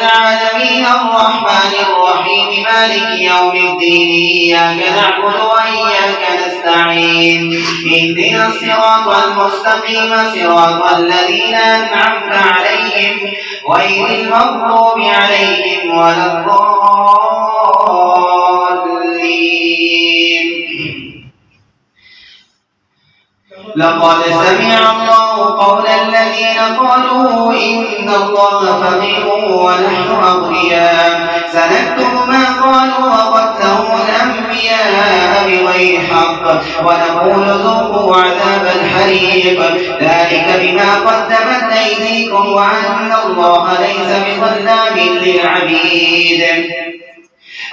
العالمين الرحمن الرحيم مالك يوم الدين إياك نعبد وإياك نستعين اهدنا الصراط المستقيم صراط الذين أنعمت عليهم غير المغضوب عليهم ولا الضالين. لقد سمع الله قول الذين قالوا إن الله فقير ونحن أغنياء سنكتب ما قالوا وقتلهم الأنبياء بغير حق ونقول ذوقوا عذاب الحريق ذلك بما قدمت أيديكم وأن الله ليس بظلام للعبيد.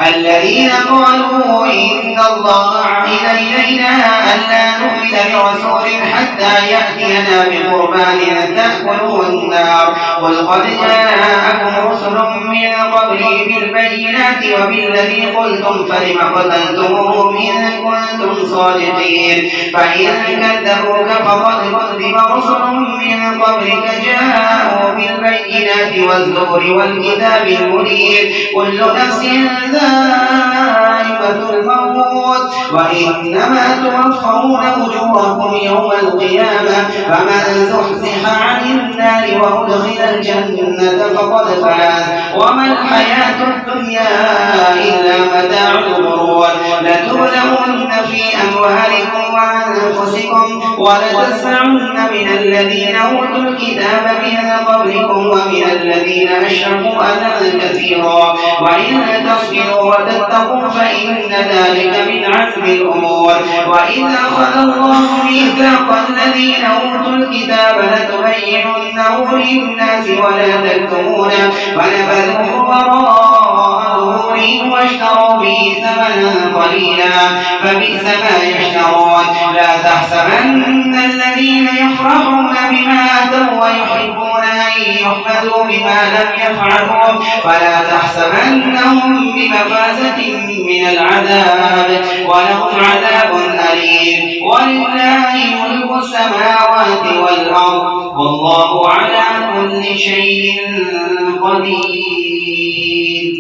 الذين قالوا إن الله عهد إلينا ألا نؤمن لرسول حتى يأتينا بقربان تأكله النار قل قد جاءكم رسل من قبلي بالبينات وبالذي قلتم فلم قتلتموهم إن كنتم صادقين فإن كذبوك فقد كذب رسل من قبلك جاءوا بالبينات والزبر والكتاب المنير كل نفس ذائقة الموت وإنما توفون أجوركم يوم القيامة فمن زحزح عن النار وأدخل الجنة فقد فاز وما الحياة الدنيا إلا متاع الغرور. لتبلون في أموالكم وأنفسكم ولتسمعن من الذين أوتوا الكتاب من قبلكم ومن الذين أشركوا أذى كثيرا وإن تصبروا وتتقوا فإن ذلك من عزم الأمور. وإذ أخذ الله ميثاق الذين أوتوا الكتاب لتبيننه للناس ولا تكتمونه فنبذوه وراء ظهورهم واشتروا به ثمنا قليلا فبئس ما يشترون. لا تحسبن الذين يفرحون بما أتوا ويحبون أن يحمدوا بما لم يفعلوا فلا تحسبنهم بمفازة من العذاب ولهم عذاب أليم. ولله ملك السماوات والأرض والله على كل شيء قدير.